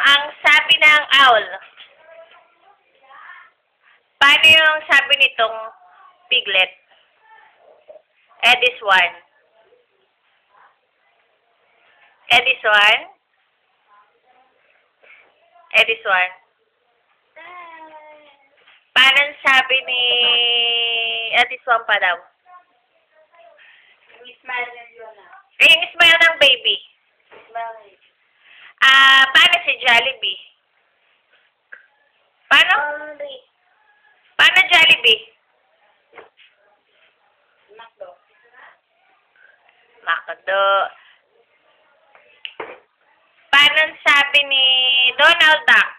ang sabi ng owl? Paano yung sabi nitong piglet? This one. This one. This one. Paano ang sabi ni this one pa daw? Yung smile na yun ah. Yung smile ng baby. Smile. Paano si Jollibee? Paano? Paano Jollibee? Macdo. Macdo. Paano ang sabi ni Donald Duck?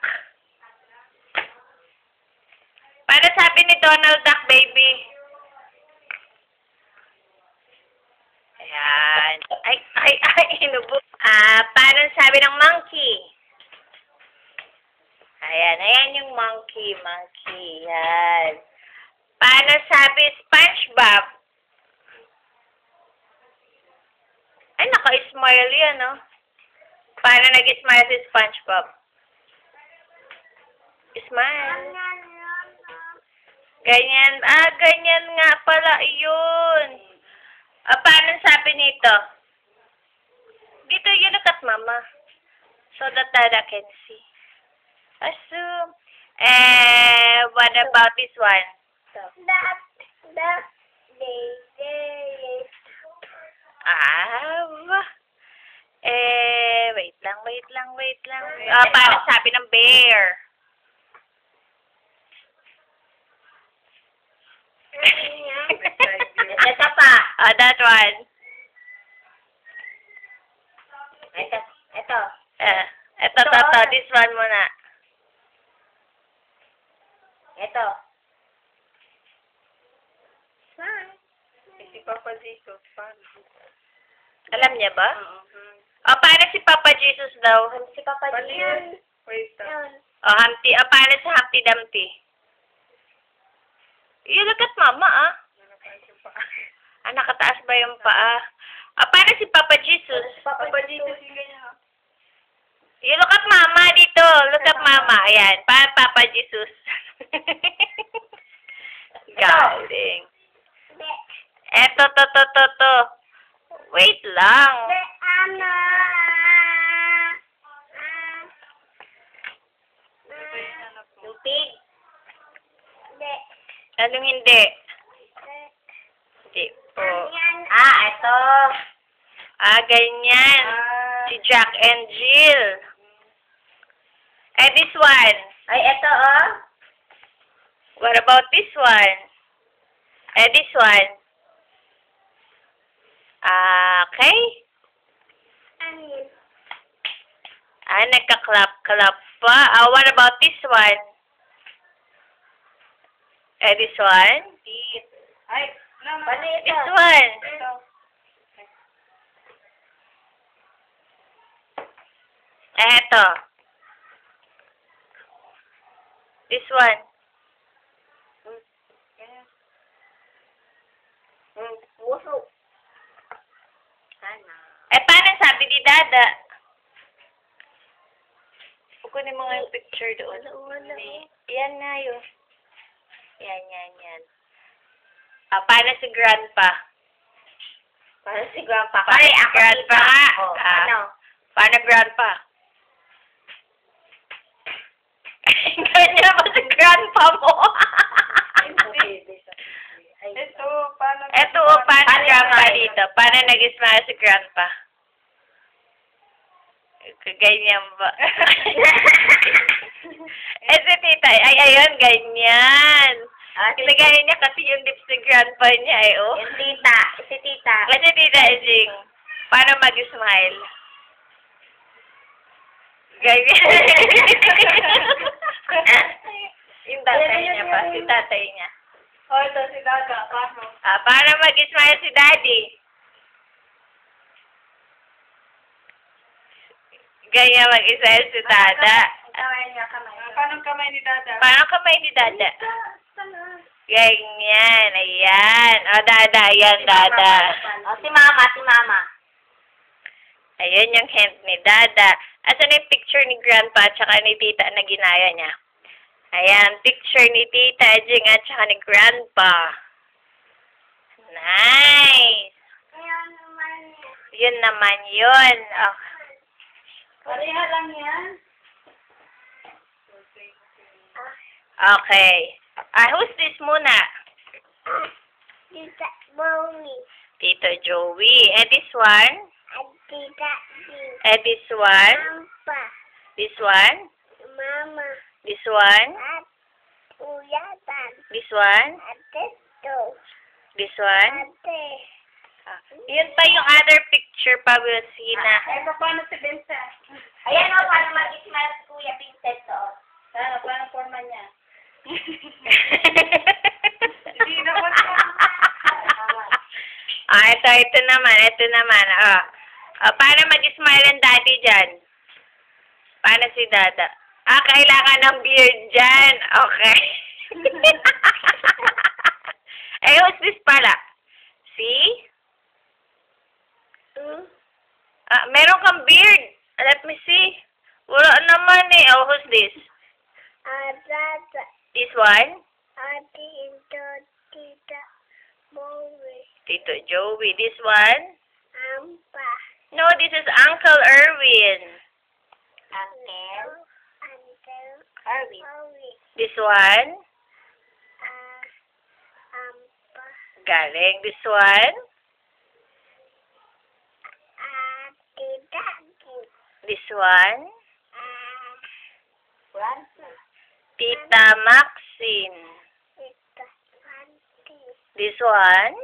Paano sabi ni Donald Duck, baby? Ayan. Ay, inubo. Paano sabi ng monkey? Ayan yung monkey. Yan. Paano sabi SpongeBob? Ay, naka-smile yan, no? Paano nag-smile si SpongeBob? Smile. Ganyan. Ganyan nga pala yun. Paano sabi nito? Dito, you look at mama. So that Dada can see. Assume. What about this one? Wait lang. Paano sabi ng bear? Ito pa. That one. Ito. Ito. This one muna. Ito. Si Papa Jesus. Alam niya ba? Paano si Papa Jesus daw? Si Papa Jesus. Humpty. Paano si Humpty Dumpty? You look at mama, nakataas ba yung paa? Paano si Papa Jesus? Papa Jesus yung ganyan. You look at mama dito. Look at mama. Ayan. Paano Papa Jesus? Galing. Eto, to. Wait lang. Yung pig. Anong hindi? Hindi po. Ito. Ganyan. Si Jack and Jill. This one. Ay, ito, What about this one? This one. Okay. Nagka-clap pa. What about this one? This one? Ay, Paano ito? This one. Ito. Eto. This one. Puso. Paano sabi ni Dada? Kukunin mo nga yung picture doon. Yan nga yun. Yan. Paano si Grandpa? Paano si Grandpa? Paano si Grandpa nga? Paano Grandpa? Ganyan ba si Grandpa mo? Ito, paano Grandpa dito? Paano nag-smile si Grandpa? Ganyan ba? Si tita, ayun, ganyan. Kinagaya niya kasi yung lips ni Grandpa niya, Yung tita. Si tita. Kasi tita, Jing, paano mag-smile? Ganyan. Yung tatay niya pa, si tatay niya. Ito si Dada. Paano? Paano mag-smile si Daddy? Ganyan mag-smile si Dada. Paano kamay ni Dada? Paano kamay ni Dada? Ganyan, ayan. Dada, ayan, Dada. Si Mama. Ayun yung hint ni Dada. Asan yung picture ni Grandpa at saka ni Tita na ginaya niya? Ayan, picture ni Tita Jing at saka ni Grandpa. Nice! Yun naman yun. Oh. Pareha lang yan. Okay. Who's this muna? Tita Mommy. Tito Joey. And this one? At Tita D. And this one? Ampa. This one? Mama. This one? At Uyatan. This one? At Tito. This one? Ate. Yun pa yung other picture pa, we'll see na. Ay, paano si Vincent? Ayan o, paano mag-smile si Kuya Vincent o. Paano forma niya? Hindi naman po. Ito naman. Paano mag-smile ang daddy dyan? Paano si Dada? Kailangan ng beard dyan. Okay. Who's this pala? See? Meron kang beard. Let me see. Wala naman eh. Who's this? Tata. This one? Ate Ito. Tita Mommy. Tito Joey. This one? Ampa. No, this is Uncle Erwin. Uncle. Erwin. This one? Ampa. Galing. This one? Tita. This one? Francis. Tita Maxine. Tita Francis. This one?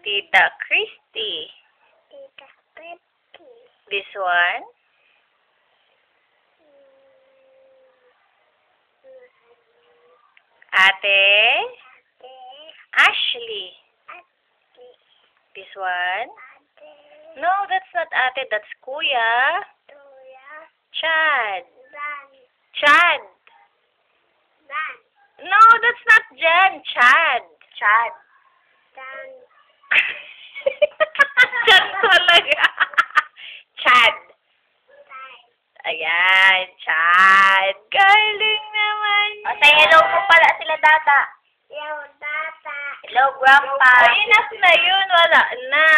Tita Christy. Tita Betty. This one? Ate? Ashley. This one? No, that's not ate. That's Kuya. Chad. Chad. No, that's not Jan. Chad. Chad talaga. Chad. Ayan, Chad. Galing naman. Say hello po pala sila Dada. Hello, Grandpa. Ay, enough na yun. Wala na.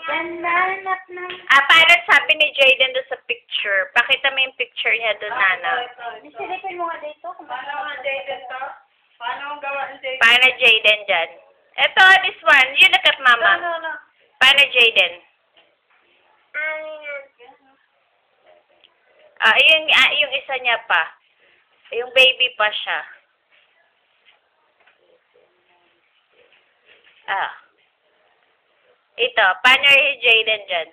Hanap na. Paano sabi ni Jaden doon sa picture? Pakita mo yung picture niya doon, Nana. Nisilipin mo nga dito. Paano nga Jaden to? Paano ang gawin Jaden? Paano Jaden dyan? Ito, this one. You look at Mama. No. Paano Jaden? Yung isa niya pa. Yung baby pa siya. Ito, paano si Jaden dyan?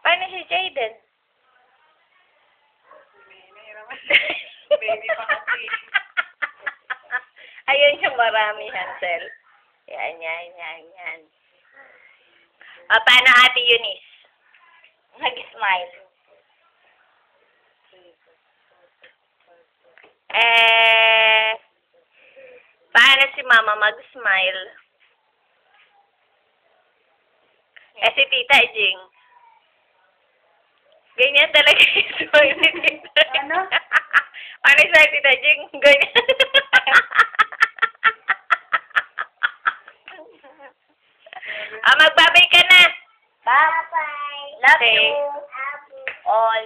Paano si Jaden? Baby pa kasi. Ayun yung marami, Hansel. Yan. Paano Ate Eunice? Nag-smile. Paano si Mama mag-smile? Si Tita Jing. Ganyan talaga yung smile ni Tita. Ano? Paano yung smile Tita Jing? Ganyan. Magbabay ka na. Bye-bye. Love Say, you. All.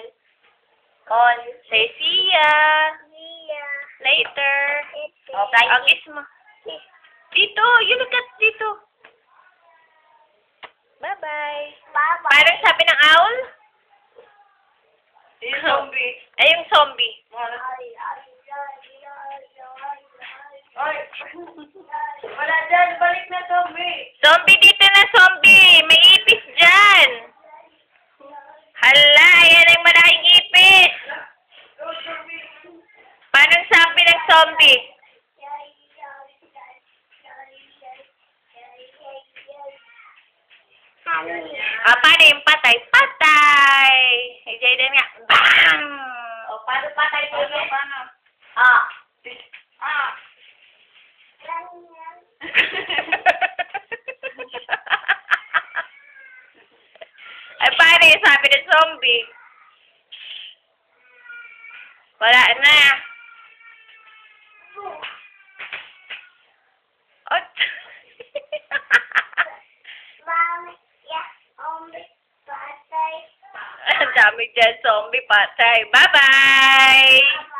Call. Say, see ya. Later. Okay. Kiss mo. Dito. You look at dito. Bye-bye. Bye-bye. Parang sabi ng owl? Yung zombie. Ay, yung zombie. Ay. Wala dyan. Balik na zombie. Zombie dito na, zombie. May ipis dyan. Hala, ayan ang malaking ipis. Paano sabi ng zombie? Paano yung patay? Patay! Jaden nga. Bang! Paano patay po? Paano? Ay, paano yung sabi ng zombie? Wala na. Ot. Mami, yeah, patay. Ang dami dyan, zombie patay. Bye-bye!